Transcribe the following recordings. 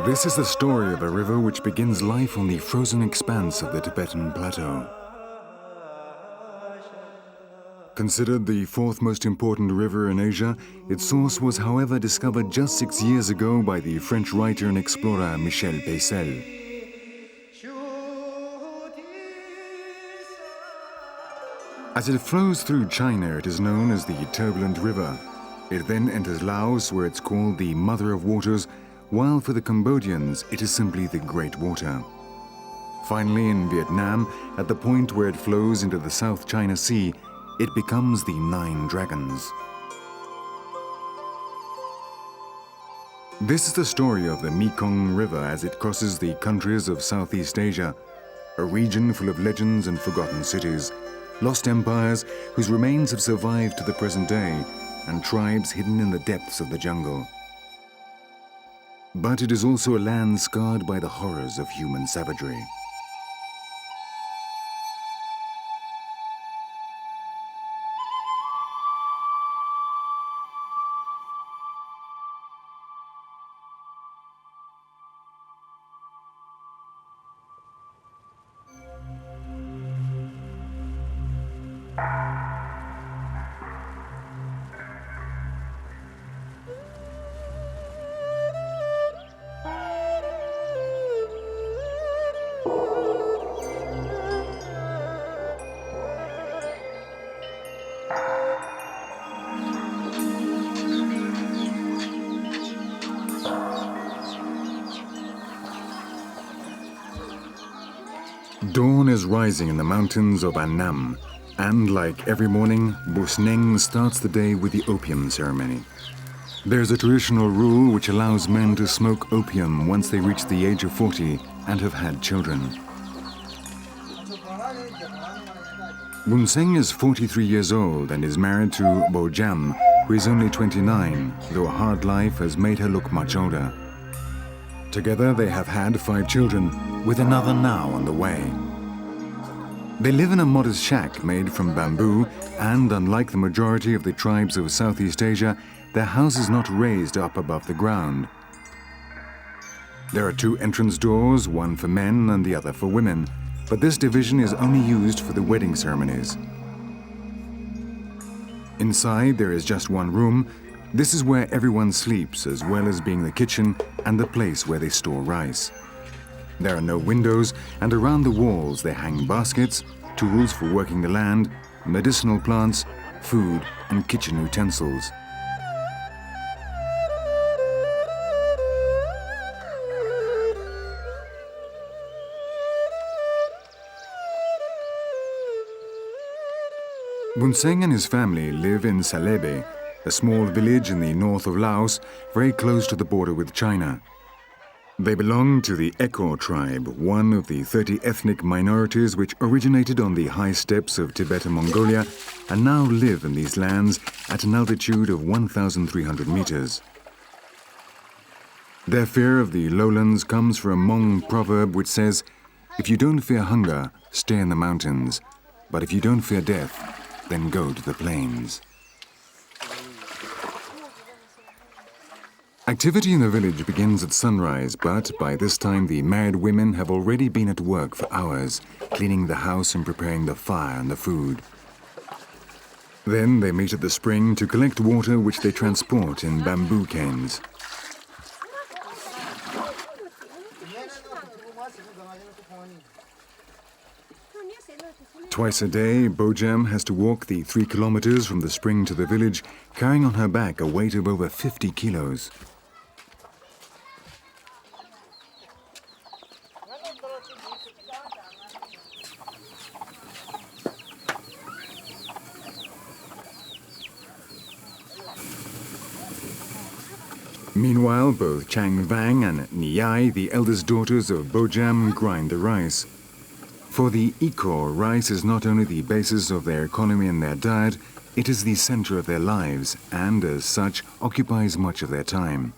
This is the story of a river which begins life on the frozen expanse of the Tibetan Plateau. Considered the fourth most important river in Asia, its source was, however, discovered just 6 years ago by the French writer and explorer Michel Peissel. As it flows through China, it is known as the Turbulent River. It then enters Laos, where it's called the Mother of Waters, while for the Cambodians, it is simply the Great Water. Finally, in Vietnam, at the point where it flows into the South China Sea, it becomes the Nine Dragons. This is the story of the Mekong River as it crosses the countries of Southeast Asia, a region full of legends and forgotten cities, lost empires whose remains have survived to the present day, and tribes hidden in the depths of the jungle. But it is also a land scarred by the horrors of human savagery. Dawn is rising in the mountains of Anam, and like every morning, Busneng starts the day with the Opium Ceremony. There's a traditional rule which allows men to smoke opium once they reach the age of 40 and have had children. Busneng is 43 years old and is married to Bojam, who is only 29, though a hard life has made her look much older. Together they have had 5 children, with another now on the way. They live in a modest shack made from bamboo, and unlike the majority of the tribes of Southeast Asia, their house is not raised up above the ground. There are 2 entrance doors, one for men and the other for women, but this division is only used for the wedding ceremonies. Inside there is just one room. This is where everyone sleeps, as well as being the kitchen and the place where they store rice. There are no windows, and around the walls they hang baskets, tools for working the land, medicinal plants, food, and kitchen utensils. Busneng and his family live in Salebe, a small village in the north of Laos, very close to the border with China. They belong to the Ekor Tribe, one of the 30 ethnic minorities which originated on the high steppes of Tibetan Mongolia and now live in these lands at an altitude of 1,300 meters. Their fear of the lowlands comes from a Hmong proverb which says, "If you don't fear hunger, stay in the mountains, but if you don't fear death, then go to the plains." Activity in the village begins at sunrise, but by this time the married women have already been at work for hours, cleaning the house and preparing the fire and the food. Then they meet at the spring to collect water which they transport in bamboo canes. Twice a day, Bojam has to walk the 3 kilometers from the spring to the village, carrying on her back a weight of over 50 kilos. Meanwhile, both Chang Vang and Niyai, the eldest daughters of Bojam, grind the rice. For the Ekor, rice is not only the basis of their economy and their diet, it is the center of their lives and, as such, occupies much of their time.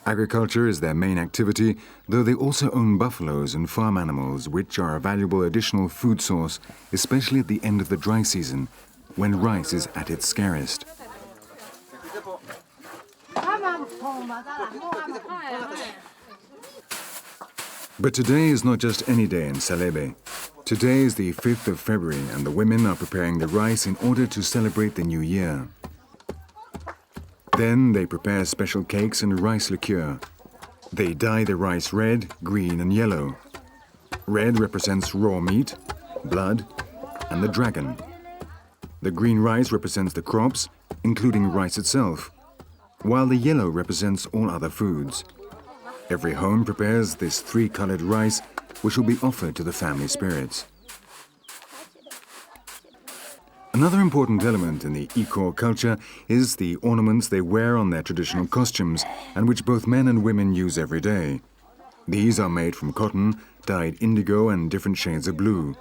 Agriculture is their main activity, though they also own buffaloes and farm animals, which are a valuable additional food source, especially at the end of the dry season, when rice is at its scarcest. But today is not just any day in Salebe. Today is the 5th of February and the women are preparing the rice in order to celebrate the new year. Then they prepare special cakes and rice liqueur. They dye the rice red, green and yellow. Red represents raw meat, blood and the dragon. The green rice represents the crops, including rice itself, while the yellow represents all other foods. Every home prepares this 3-colored rice, which will be offered to the family spirits. Another important element in the Ekor culture is the ornaments they wear on their traditional costumes and which both men and women use every day. These are made from cotton, dyed indigo and different shades of blue.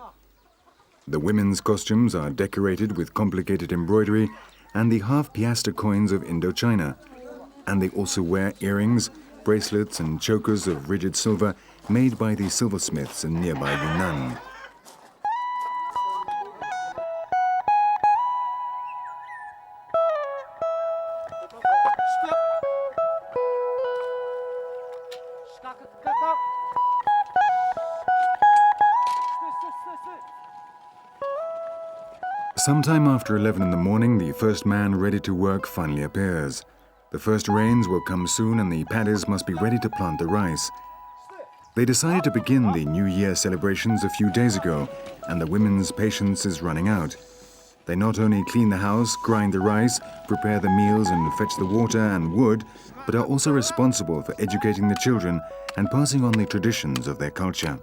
The women's costumes are decorated with complicated embroidery and the half-piastre coins of Indochina, and they also wear earrings, bracelets and chokers of rigid silver made by the silversmiths in nearby Yunnan. Sometime after 11 in the morning, the first man ready to work finally appears. The first rains will come soon and the paddies must be ready to plant the rice. They decided to begin the New Year celebrations a few days ago, and the women's patience is running out. They not only clean the house, grind the rice, prepare the meals and fetch the water and wood, but are also responsible for educating the children and passing on the traditions of their culture.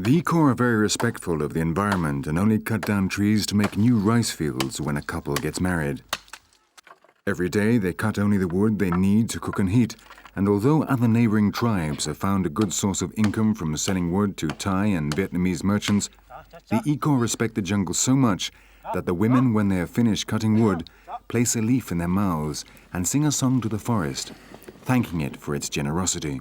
The Ekor are very respectful of the environment and only cut down trees to make new rice fields when a couple gets married. Every day they cut only the wood they need to cook and heat, and although other neighboring tribes have found a good source of income from selling wood to Thai and Vietnamese merchants, the Ekor respect the jungle so much that the women, when they have finished cutting wood, place a leaf in their mouths and sing a song to the forest, thanking it for its generosity.